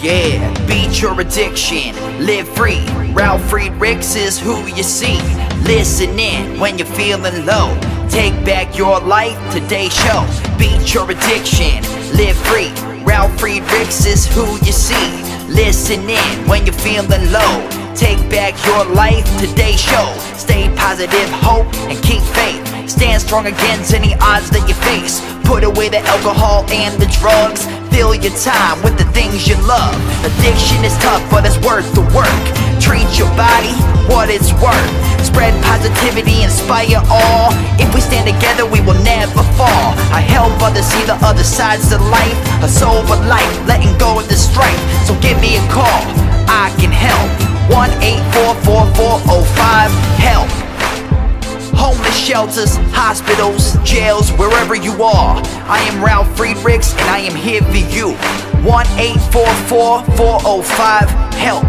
Yeah, beat your addiction, live free. Ralf Friedrichs is who you see. Listen in when you're feeling low. Take back your life, today's show. Beat your addiction, live free. Ralf Friedrichs is who you see. Listen in when you're feeling low. Take back your life, today's show. Stay positive, hope, and keep faith. Stand strong against any odds that you face. Put away the alcohol and the drugs. Fill your time with the things you love. Addiction is tough, but it's worth the work. Treat your body what it's worth. Spread positivity, inspire all. If we stand together, we will never fall. I help others see the other sides of life. A sober life, letting go of the strife. So give me a call, I can help. 1-844-4405-HELP. Homeless shelters, hospitals, jails, wherever you are. I am Ralf Friedrichs and I am here for you. 1-844-405-HELP.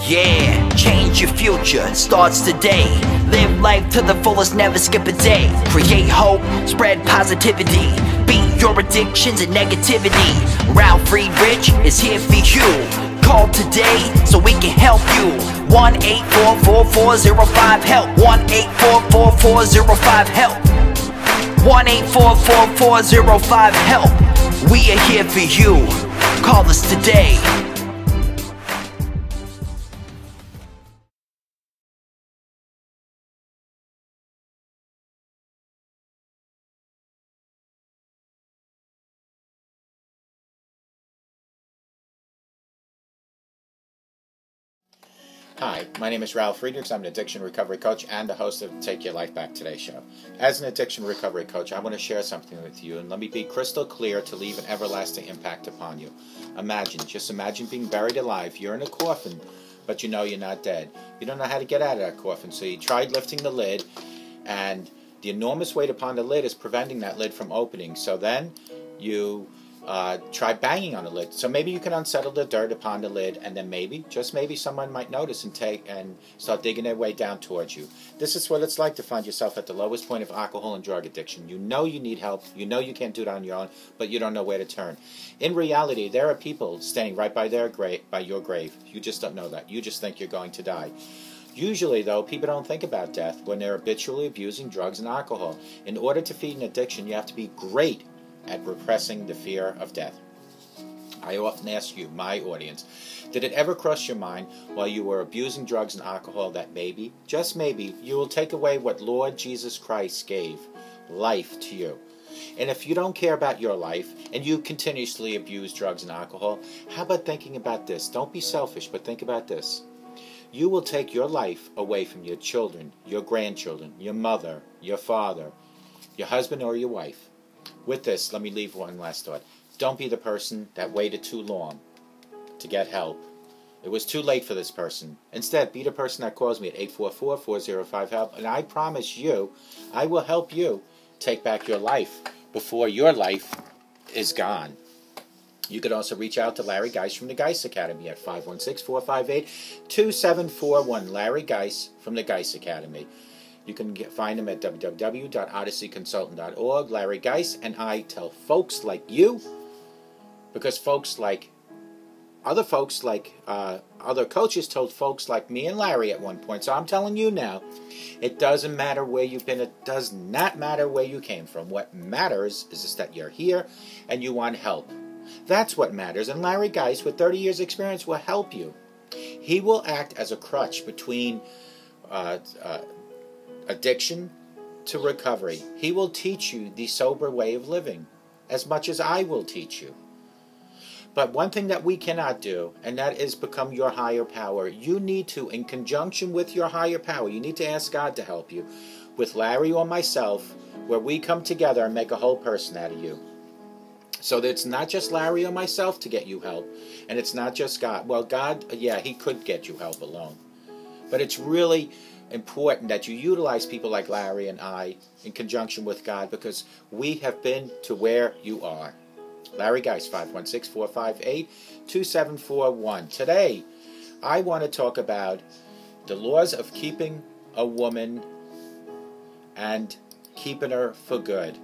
Yeah, change your future, starts today. Live life to the fullest, never skip a day. Create hope, spread positivity. Beat your addictions and negativity. Ralf Friedrichs is here for you. Call today so we can help you. 1-844-405-HELP. 1-844-405-HELP. 1-844-405-HELP. We are here for you. Call us today. Hi, my name is Ralf Friedrichs. I'm an addiction recovery coach and the host of Take Your Life Back Today show. As an addiction recovery coach, I want to share something with you, and let me be crystal clear to leave an everlasting impact upon you. Just imagine being buried alive. You're in a coffin, but you know you're not dead. You don't know how to get out of that coffin, so you tried lifting the lid, and the enormous weight upon the lid is preventing that lid from opening. So then you try banging on the lid. So maybe you can unsettle the dirt upon the lid, and then maybe, just maybe, someone might notice and start digging their way down towards you. This is what it's like to find yourself at the lowest point of alcohol and drug addiction. You know you need help. You know you can't do it on your own, but you don't know where to turn. In reality, there are people standing right by your grave. You just don't know that. You just think you're going to die. Usually, though, people don't think about death when they're habitually abusing drugs and alcohol. In order to feed an addiction, you have to be great at repressing the fear of death. I often ask you, my audience, did it ever cross your mind while you were abusing drugs and alcohol that maybe, just maybe, you will take away what Lord Jesus Christ gave, life, to you? And if you don't care about your life and you continuously abuse drugs and alcohol, how about thinking about this? Don't be selfish, but think about this. You will take your life away from your children, your grandchildren, your mother, your father, your husband or your wife. With this, let me leave one last thought. Don't be the person that waited too long to get help. It was too late for this person. Instead, be the person that calls me at 844-405-HELP, and I promise you, I will help you take back your life before your life is gone. You could also reach out to Larry Geis from the Geis Academy at 516-458-2741. Larry Geis from the Geis Academy. You can find him at www.odysseyconsultant.org. Larry Geis, and I tell folks like you, because other coaches told folks like me and Larry at one point, so I'm telling you now, it doesn't matter where you've been, it does not matter where you came from. What matters is just that you're here and you want help. That's what matters, and Larry Geis, with 30 years experience, will help you. He will act as a crutch between addiction to recovery. He will teach you the sober way of living as much as I will teach you. But one thing that we cannot do, and that is become your higher power. You need to, in conjunction with your higher power, you need to ask God to help you with Larry or myself, where we come together and make a whole person out of you. So that it's not just Larry or myself to get you help, and it's not just God. Well, God, yeah, He could get you help alone. But it's really important that you utilize people like Larry and I in conjunction with God, because we have been to where you are. Larry Geis, 516-458-2741. Today, I want to talk about the laws of keeping a woman and keeping her for good.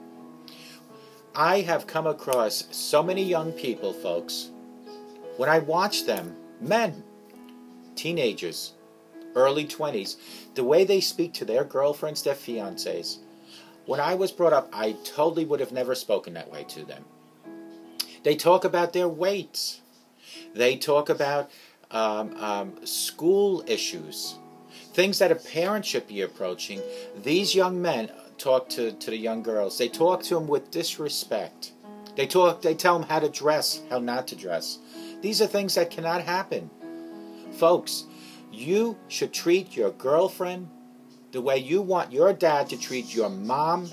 I have come across so many young people, folks, when I watch them, men, teenagers, early 20s, the way they speak to their girlfriends, their fiancés. When I was brought up, I totally would have never spoken that way to them. They talk about their weights. They talk about school issues, things that a parent should be approaching. These young men talk to the young girls. They talk to them with disrespect. They tell them how to dress, how not to dress. These are things that cannot happen. Folks, you should treat your girlfriend the way you want your dad to treat your mom,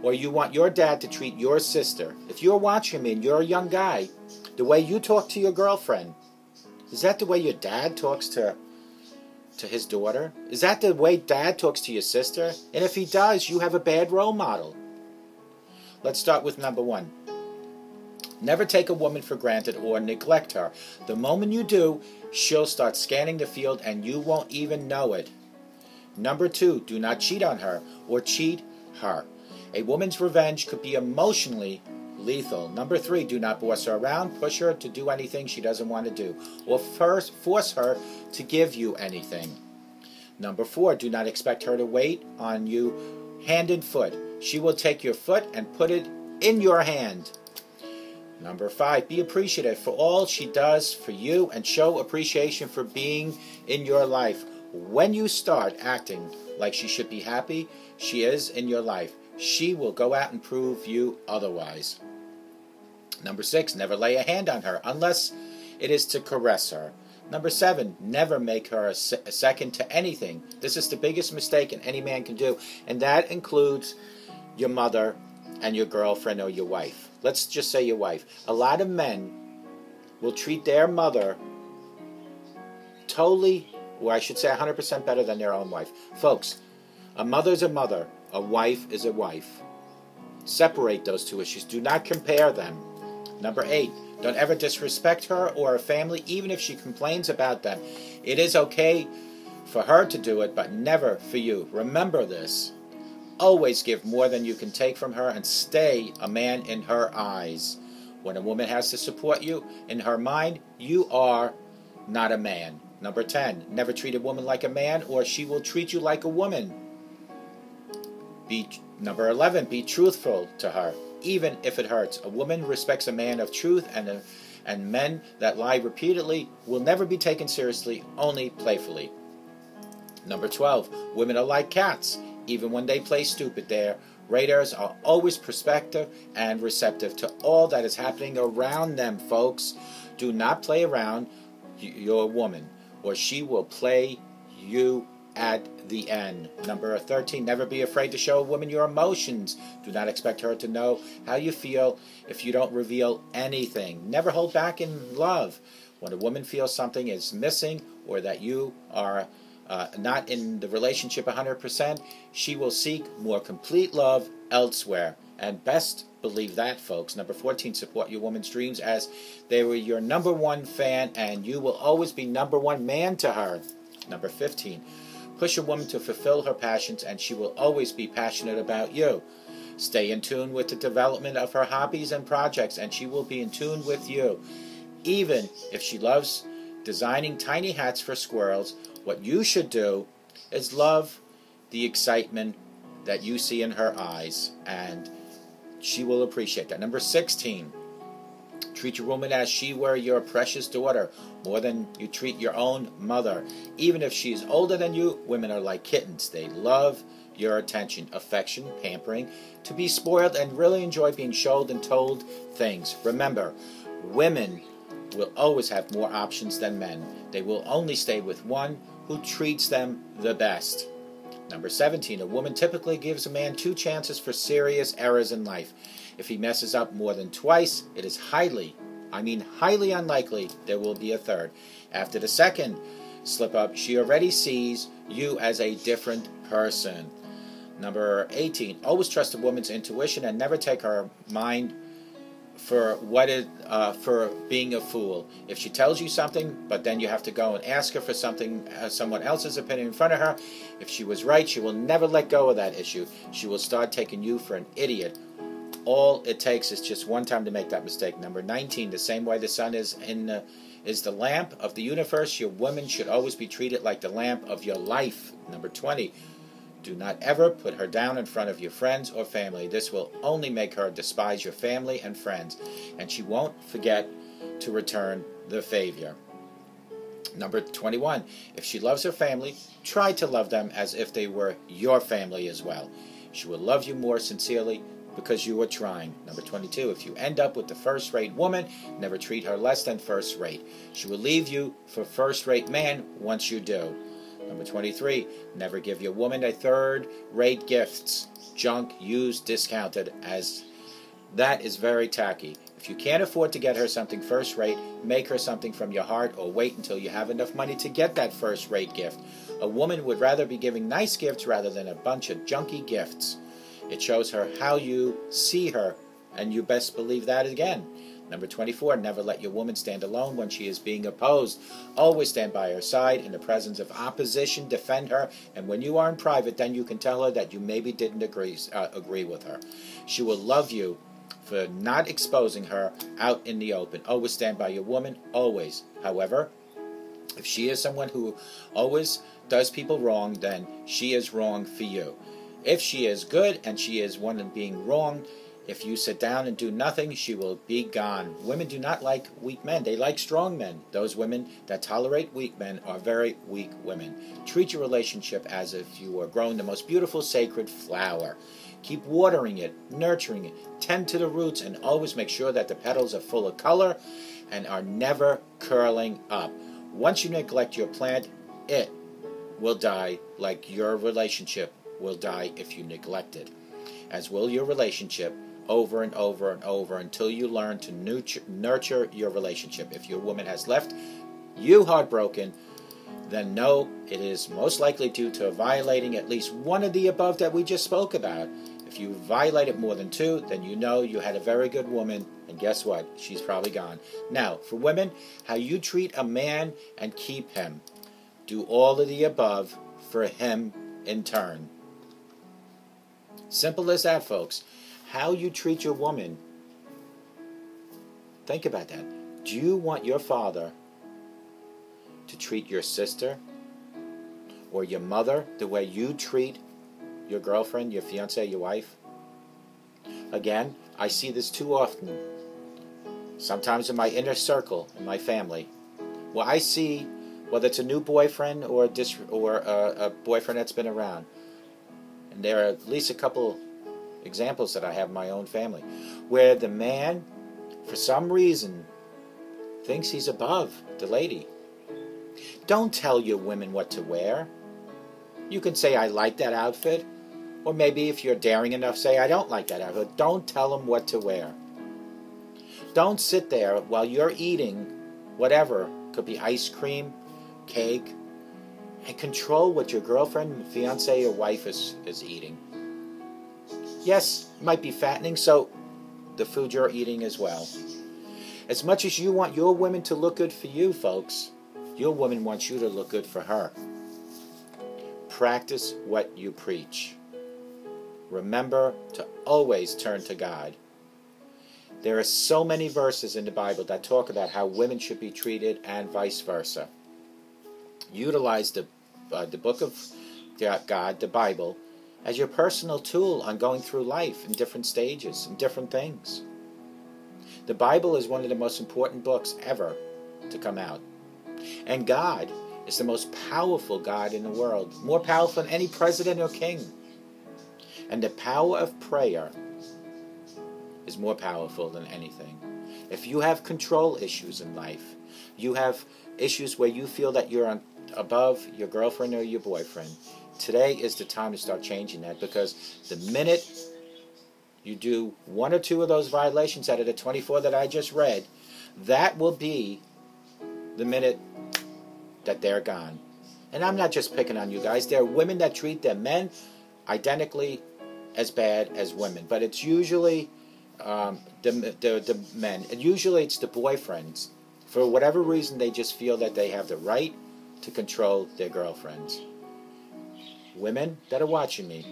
or you want your dad to treat your sister. If you're watching me and you're a young guy, the way you talk to your girlfriend, is that the way your dad talks to his daughter? Is that the way dad talks to your sister? And if he does, you have a bad role model. Let's start with number one. Never take a woman for granted or neglect her. The moment you do, she'll start scanning the field and you won't even know it. Number 2, do not cheat on her or cheat her. A woman's revenge could be emotionally lethal. Number 3, do not boss her around, push her to do anything she doesn't want to do, or force her to give you anything. Number 4, do not expect her to wait on you hand and foot. She will take your foot and put it in your hand. Number 5, be appreciative for all she does for you and show appreciation for being in your life. When you start acting like she should be happy she is in your life, she will go out and prove you otherwise. Number 6, never lay a hand on her unless it is to caress her. Number 7, never make her a second to anything. This is the biggest mistake any man can do, and that includes your mother and your girlfriend or your wife. Let's just say your wife. A lot of men will treat their mother totally, or I should say 100% better than their own wife. Folks, a mother's a mother, a wife is a wife. Separate those two issues. Do not compare them. Number 8, don't ever disrespect her or her family, even if she complains about them. It is okay for her to do it, but never for you. Remember this. Always give more than you can take from her and stay a man in her eyes. When a woman has to support you, in her mind, you are not a man. Number 10, never treat a woman like a man or she will treat you like a woman. Number 11, be truthful to her, even if it hurts. A woman respects a man of truth, and men that lie repeatedly will never be taken seriously, only playfully. Number 12, women are like cats. Even when they play stupid, their radars are always perceptive and receptive to all that is happening around them, folks. Do not play around your woman, or she will play you at the end. Number 13, never be afraid to show a woman your emotions. Do not expect her to know how you feel if you don't reveal anything. Never hold back in love. When a woman feels something is missing or that you are not in the relationship 100%, she will seek more complete love elsewhere. And best believe that, folks. Number 14, support your woman's dreams as they were your number 1 fan, and you will always be number 1 man to her. Number 15, push a woman to fulfill her passions, and she will always be passionate about you. Stay in tune with the development of her hobbies and projects, and she will be in tune with you. Even if she loves designing tiny hats for squirrels, what you should do is love the excitement that you see in her eyes, and she will appreciate that. Number 16, treat your woman as she were your precious daughter, more than you treat your own mother. Even if she's older than you, women are like kittens. They love your attention, affection, pampering, to be spoiled, and really enjoy being showed and told things. Remember, women will always have more options than men. They will only stay with one who treats them the best. Number 17, a woman typically gives a man 2 chances for serious errors in life. If he messes up more than twice, it is highly unlikely there will be a third. After the second slip up, she already sees you as a different person. Number 18, always trust a woman's intuition and never take her mind for being a fool. If she tells you something, but then you have to go and ask her for something, someone else's opinion in front of her, if she was right, she will never let go of that issue. She will start taking you for an idiot. All it takes is just one time to make that mistake. Number 19, the same way the sun is the lamp of the universe, your woman should always be treated like the lamp of your life. Number 20, do not ever put her down in front of your friends or family. This will only make her despise your family and friends, and she won't forget to return the favor. Number 21, if she loves her family, try to love them as if they were your family as well. She will love you more sincerely because you are trying. Number 22, if you end up with the first-rate woman, never treat her less than first-rate. She will leave you for first-rate man once you do. Number 23, never give your woman a third-rate gifts. Junk, used, discounted, as that is very tacky. If you can't afford to get her something first-rate, make her something from your heart or wait until you have enough money to get that first-rate gift. A woman would rather be giving nice gifts rather than a bunch of junky gifts. It shows her how you see her, and you best believe that again. Number 24, never let your woman stand alone when she is being opposed. Always stand by her side in the presence of opposition. Defend her. And when you are in private, then you can tell her that you maybe didn't agree with her. She will love you for not exposing her out in the open. Always stand by your woman. Always. However, if she is someone who always does people wrong, then she is wrong for you. If she is good and she is one in being wrong, if you sit down and do nothing, she will be gone. Women do not like weak men. They like strong men. Those women that tolerate weak men are very weak women. Treat your relationship as if you were growing the most beautiful, sacred flower. Keep watering it, nurturing it, tend to the roots, and always make sure that the petals are full of color and are never curling up. Once you neglect your plant, it will die like your relationship will die if you neglect it. As will your relationship, over and over and over until you learn to nurture your relationship. If your woman has left you heartbroken, then know it is most likely due to violating at least one of the above that we just spoke about. If you violated more than two, then you know you had a very good woman, and guess what? She's probably gone. Now, for women, how you treat a man and keep him. Do all of the above for him in turn. Simple as that, folks. How you treat your woman. Think about that. Do you want your father to treat your sister or your mother the way you treat your girlfriend, your fiancée, your wife? Again, I see this too often. Sometimes in my inner circle, in my family, where I see, whether it's a new boyfriend or a boyfriend that's been around, and there are at least a couple examples that I have in my own family, where the man, for some reason, thinks he's above the lady. Don't tell your women what to wear. You can say, I like that outfit. Or maybe if you're daring enough, say, I don't like that outfit. Don't tell them what to wear. Don't sit there while you're eating whatever. Could be ice cream, cake, and control what your girlfriend, fiancé, or wife is eating. Yes, it might be fattening, so the food you're eating as well. As much as you want your women to look good for you, folks, your woman wants you to look good for her. Practice what you preach. Remember to always turn to God. There are so many verses in the Bible that talk about how women should be treated and vice versa. Utilize the book of God, the Bible, as your personal tool on going through life in different stages and different things. The Bible is one of the most important books ever to come out. And God is the most powerful God in the world, more powerful than any president or king. And the power of prayer is more powerful than anything. If you have control issues in life, you have issues where you feel that you're above your girlfriend or your boyfriend, today is the time to start changing that, because the minute you do one or two of those violations out of the 24 that I just read, that will be the minute that they're gone. And I'm not just picking on you guys. There are women that treat their men identically as bad as women, but it's usually the men, and usually it's the boyfriends. For whatever reason, they just feel that they have the right to control their girlfriends. Women that are watching me,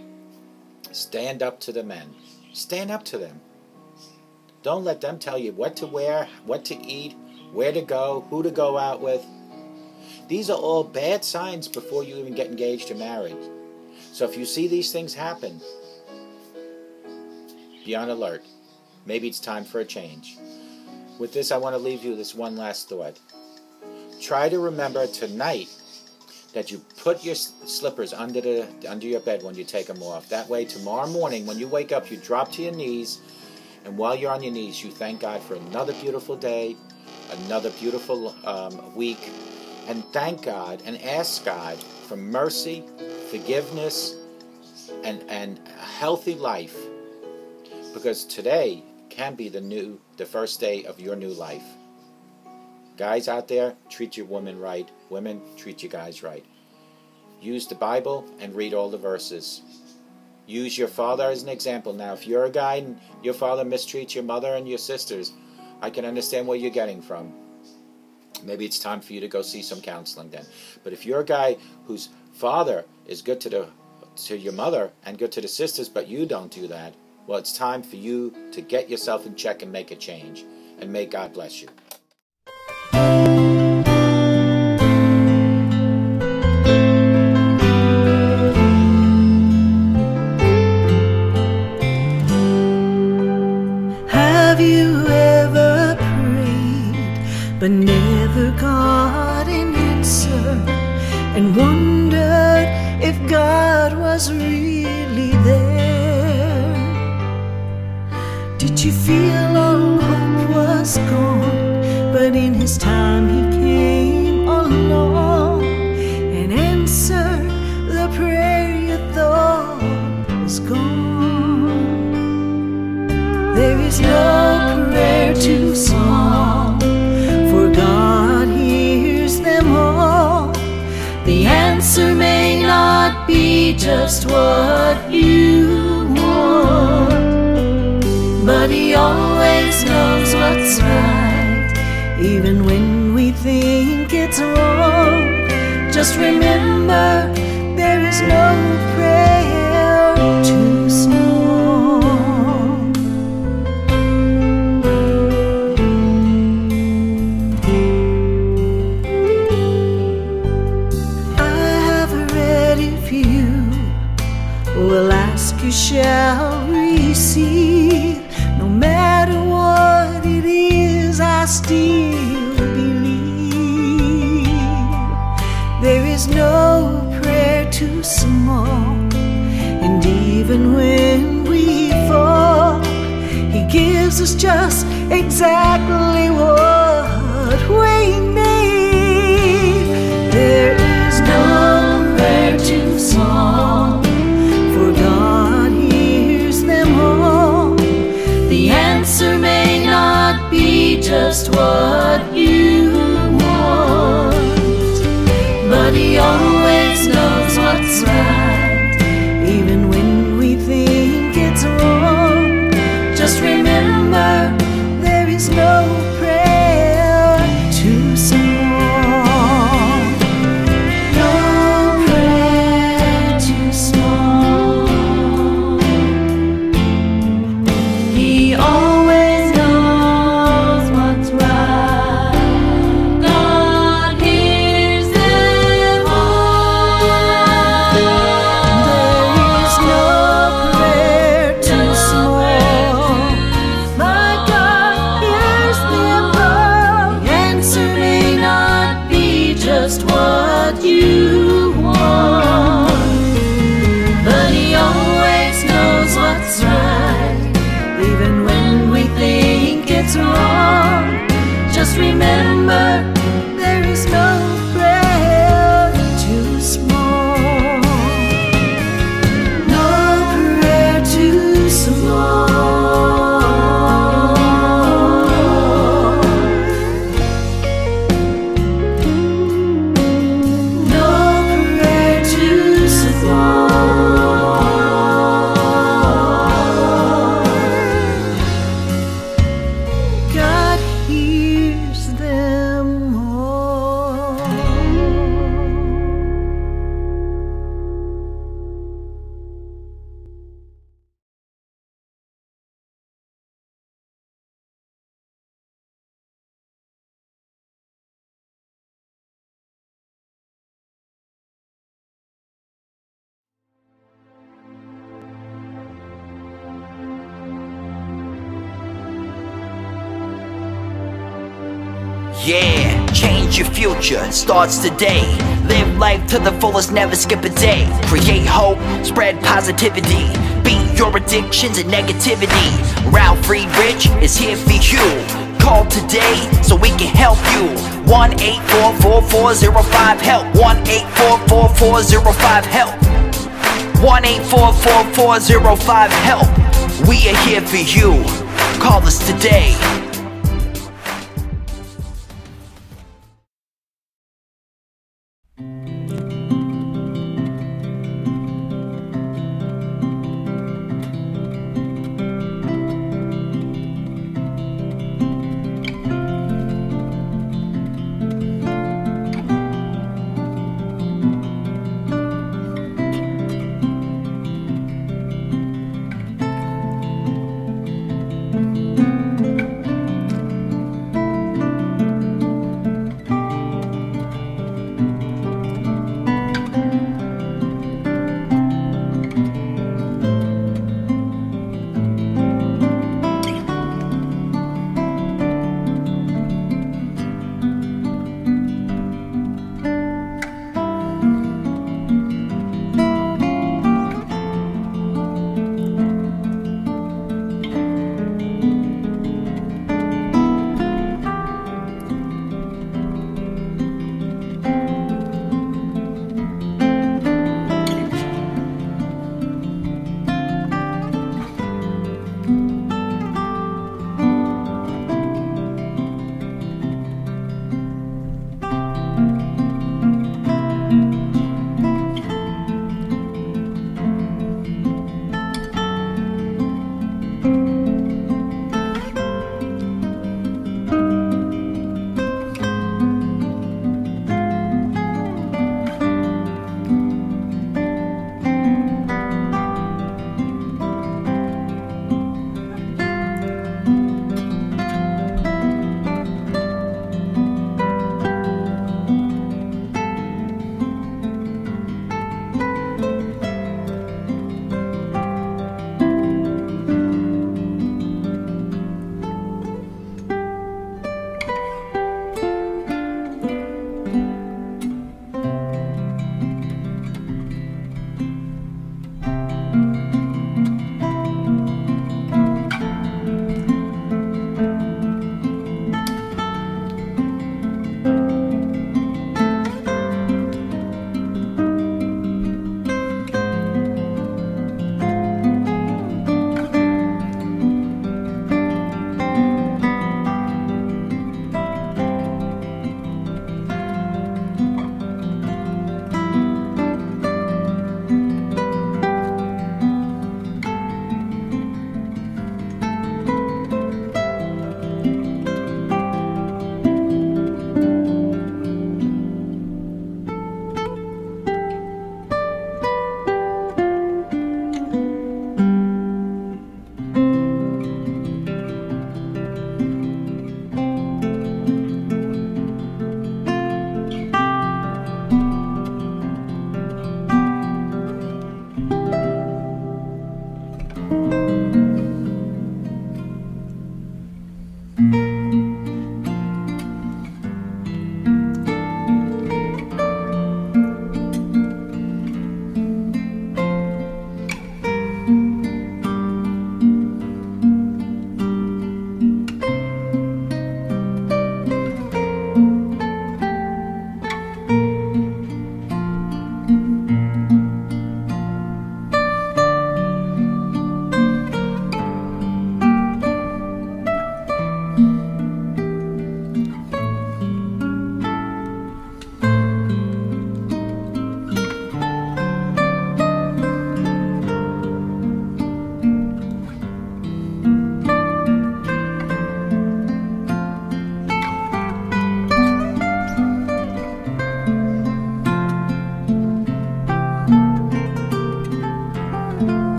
stand up to the men. Stand up to them. Don't let them tell you what to wear, what to eat, where to go, who to go out with. These are all bad signs before you even get engaged or married. So if you see these things happen, be on alert. Maybe it's time for a change. With this, I want to leave you this one last thought. Try to remember tonight that you put your slippers under your bed when you take them off. That way, tomorrow morning, when you wake up, you drop to your knees, and while you're on your knees, you thank God for another beautiful day, another beautiful week, and thank God and ask God for mercy, forgiveness, and a healthy life, because today can be the first day of your new life. Guys out there, treat your women right. Women, treat you guys right. Use the Bible and read all the verses. Use your father as an example. Now, if you're a guy and your father mistreats your mother and your sisters, I can understand where you're getting from. Maybe it's time for you to go see some counseling then. But if you're a guy whose father is good to your mother and good to the sisters, but you don't do that, well, it's time for you to get yourself in check and make a change. And may God bless you. Have you ever prayed but never got an answer, and wondered if God was really there? Did you feel all hope was gone, but in His time He came along and answered the prayer you thought was gone? There is no prayer too small, for God hears them all. The answer may not be just what you want, but He always knows what's right, even when we think it's wrong. Just remember, there is no prayer too small. I have a ready few, will ask, you shall receive. No matter what it is, I still believe. There is no prayer too small, and even when we fall, He gives us just exactly what we need. There is no prayer too small, for God hears them all. The answer may not be just what you want, but He always knows what's right, even when we think it's wrong. Just remember, there is no prayer too small. No prayer too small. He always knows what's right. God hears them all. There is no prayer too small. My God hears them all. The answer may not be just what you want, but He always knows what's right, even when we think it's wrong. Just remember, there is no prayer too small. No prayer too small. No prayer too small. God hears them all. Yeah, change your future, it starts today. Live life to the fullest, never skip a day. Create hope, spread positivity. Beat your addictions and negativity. Ralf Friedrichs is here for you. Call today so we can help you. 1-844-405-HELP. 1-844-405-HELP. 1-844-405-HELP. We are here for you. Call us today.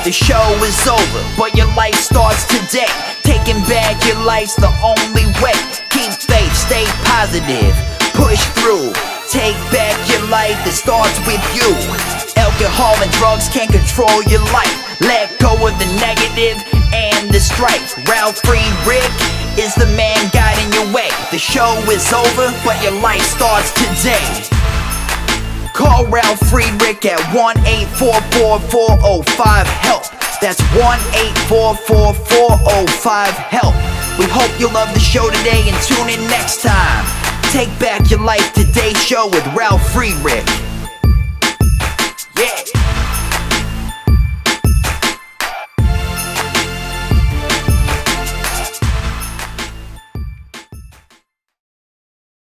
The show is over, but your life starts today. Taking back your life's the only way. Keep faith, stay positive, push through. Take back your life, it starts with you. Alcohol and drugs can't control your life. Let go of the negative and the strife. Ralf Friedrichs is the man guiding your way. The show is over, but your life starts today. Call Ralf Friedrichs at 1-844-405-HELP. That's 1-844-405-HELP. We hope you love the show today and tune in next time. Take back your life today show with Ralf Friedrichs.